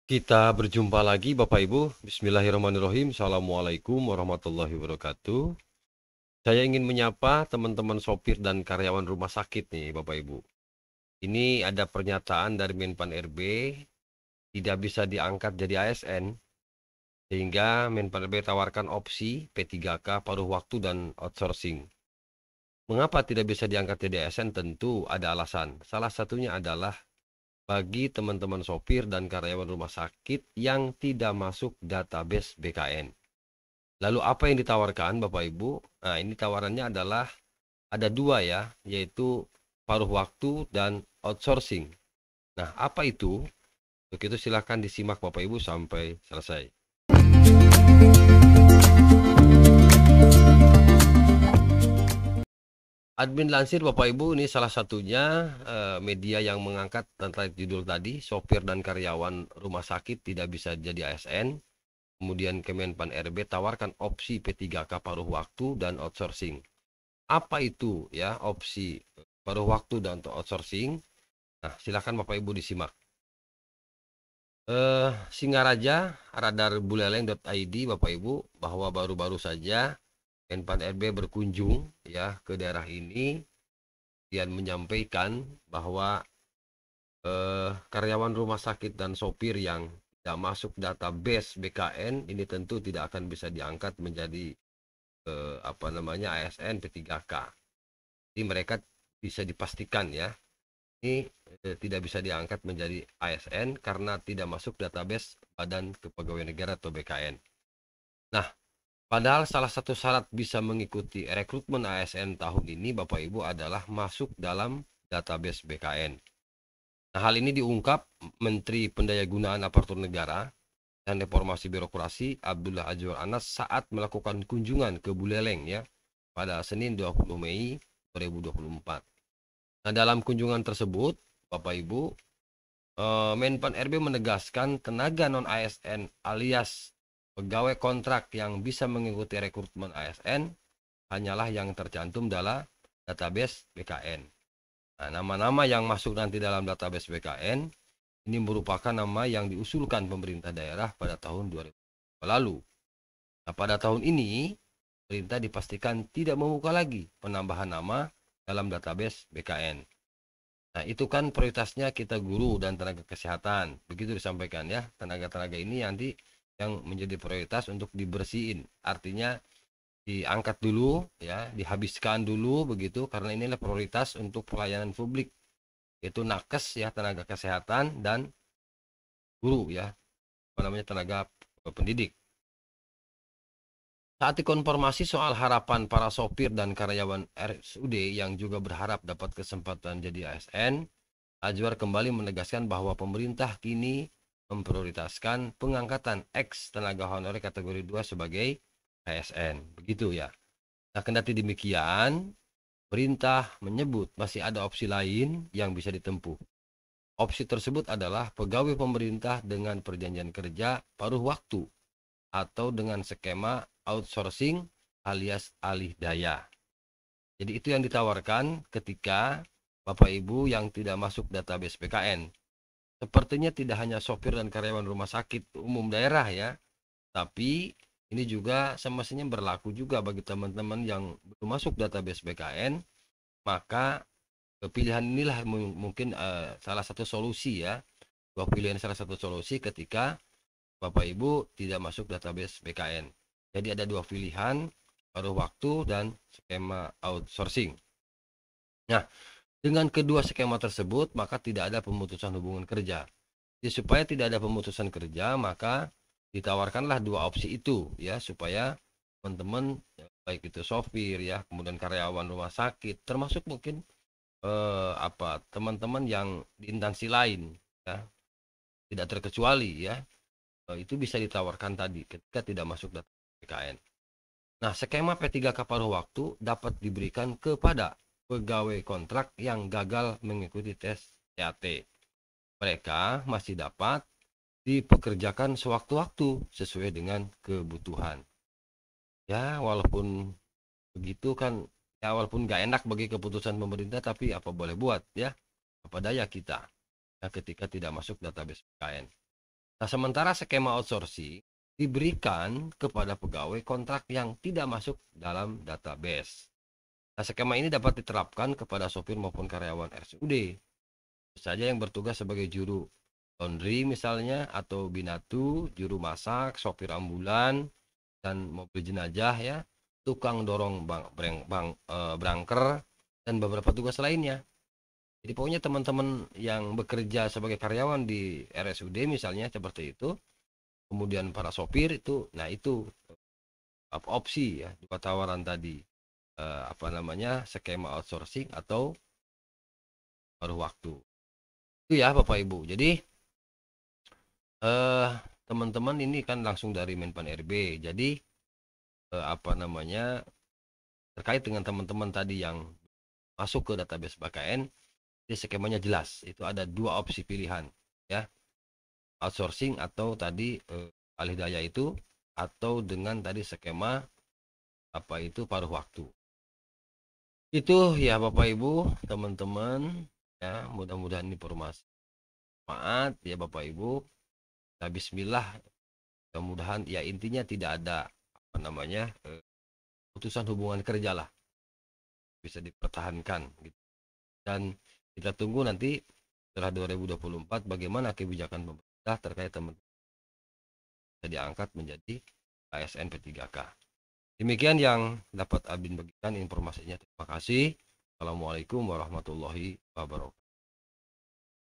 Kita berjumpa lagi Bapak Ibu. Bismillahirrahmanirrahim. Assalamualaikum warahmatullahi wabarakatuh. Saya ingin menyapa teman-teman sopir dan karyawan rumah sakit nih Bapak Ibu. Ini ada pernyataan dari Menpan RB tidak bisa diangkat jadi ASN sehingga Menpan RB tawarkan opsi P3K paruh waktu dan outsourcing. Mengapa tidak bisa diangkat jadi ASN? Tentu ada alasan. Salah satunya adalah bagi teman-teman sopir dan karyawan rumah sakit yang tidak masuk database BKN. Lalu apa yang ditawarkan Bapak Ibu? Nah, ini tawarannya adalah ada dua ya, yaitu paruh waktu dan outsourcing. Nah, apa itu? Untuk itu silahkan disimak Bapak Ibu sampai selesai. Admin lansir Bapak Ibu, ini salah satunya media yang mengangkat tentang judul tadi, sopir dan karyawan rumah sakit tidak bisa jadi ASN. Kemudian Kemenpan RB tawarkan opsi P3K paruh waktu dan outsourcing. Apa itu ya opsi paruh waktu dan outsourcing? Nah, silakan Bapak Ibu disimak. Singaraja, radarbuleleng.id Bapak Ibu, bahwa baru-baru saja Menpan RB berkunjung ya ke daerah ini dan menyampaikan bahwa karyawan rumah sakit dan sopir yang tidak masuk database BKN ini tentu tidak akan bisa diangkat menjadi ASN P3K. Jadi mereka bisa dipastikan ya ini tidak bisa diangkat menjadi ASN karena tidak masuk database Badan Kepegawaian Negara atau BKN. Nah, padahal salah satu syarat bisa mengikuti rekrutmen ASN tahun ini Bapak Ibu adalah masuk dalam database BKN. Nah, hal ini diungkap Menteri Pendayagunaan Aparatur Negara dan Reformasi Birokrasi Abdullah Azwar Anas saat melakukan kunjungan ke Buleleng ya pada Senin 20 Mei 2024. Nah, dalam kunjungan tersebut, Bapak Ibu, Menpan RB menegaskan tenaga non-ASN alias pegawai kontrak yang bisa mengikuti rekrutmen ASN hanyalah yang tercantum dalam database BKN. Nah, nama-nama yang masuk nanti dalam database BKN ini merupakan nama yang diusulkan pemerintah daerah pada tahun 2000 lalu. Nah, pada tahun ini, pemerintah dipastikan tidak membuka lagi penambahan nama dalam database BKN. Nah, itu kan prioritasnya kita guru dan tenaga kesehatan. Begitu disampaikan ya. Tenaga-tenaga ini nanti yang menjadi prioritas untuk dibersihin. Artinya diangkat dulu ya, dihabiskan dulu begitu karena inilah prioritas untuk pelayanan publik. Yaitu nakes ya, tenaga kesehatan dan guru ya, tenaga pendidik. Saat dikonfirmasi soal harapan para sopir dan karyawan RSUD yang juga berharap dapat kesempatan jadi ASN, Azwar kembali menegaskan bahwa pemerintah kini memprioritaskan pengangkatan ex tenaga honorer kategori 2 sebagai ASN. Begitu ya. Nah, kendati demikian, perintah menyebut masih ada opsi lain yang bisa ditempuh. Opsi tersebut adalah pegawai pemerintah dengan perjanjian kerja paruh waktu atau dengan skema outsourcing alias alih daya. Jadi itu yang ditawarkan ketika Bapak Ibu yang tidak masuk database PKN. Sepertinya tidak hanya sopir dan karyawan rumah sakit umum daerah ya, tapi ini juga semestinya berlaku juga bagi teman-teman yang belum masuk database BKN, maka pilihan inilah mungkin salah satu solusi ya. Dua pilihan salah satu solusi ketika Bapak Ibu tidak masuk database BKN. Jadi ada dua pilihan, paruh waktu dan skema outsourcing. Nah, dengan kedua skema tersebut, maka tidak ada pemutusan hubungan kerja. Jadi supaya tidak ada pemutusan kerja, maka ditawarkanlah dua opsi itu ya supaya teman-teman baik itu sopir ya, kemudian karyawan rumah sakit, termasuk mungkin teman-teman yang di instansi lain ya, tidak terkecuali ya, itu bisa ditawarkan tadi ketika tidak masuk data PKN. Nah, skema P3K paruh waktu dapat diberikan kepada pegawai kontrak yang gagal mengikuti tes TAT. Mereka masih dapat dipekerjakan sewaktu-waktu sesuai dengan kebutuhan. Ya, walaupun begitu kan, ya walaupun gak enak bagi keputusan pemerintah, tapi apa boleh buat ya, apa daya kita ya, ketika tidak masuk database PKN. Nah, sementara skema outsourcing diberikan kepada pegawai kontrak yang tidak masuk dalam database. Nah, skema ini dapat diterapkan kepada sopir maupun karyawan RSUD saja yang bertugas sebagai juru laundry misalnya, atau binatu, juru masak, sopir ambulan dan mobil jenazah ya, tukang dorong branker dan beberapa tugas lainnya. Jadi pokoknya teman-teman yang bekerja sebagai karyawan di RSUD misalnya seperti itu, kemudian para sopir itu, nah itu opsi ya, dua tawaran tadi, apa namanya, skema outsourcing atau paruh waktu. Itu ya Bapak Ibu. Jadi teman-teman ini kan langsung dari Menpan RB. Jadi apa namanya, terkait dengan teman-teman tadi yang masuk ke database BKN, jadi skemanya jelas. Itu ada dua opsi pilihan ya, outsourcing atau tadi alih daya itu, atau dengan tadi skema apa itu paruh waktu. Itu ya Bapak Ibu, teman-teman ya, mudah-mudahan informasi manfaat ya Bapak Ibu. Nah, bismillah, mudah-mudahan ya intinya tidak ada apa namanya putusan hubungan kerja lah, bisa dipertahankan gitu. Dan kita tunggu nanti setelah 2024 bagaimana kebijakan pemerintah terkait teman bisa diangkat menjadi ASN P3K. Demikian yang dapat Abin bagikan informasinya. Terima kasih. Assalamualaikum warahmatullahi wabarakatuh.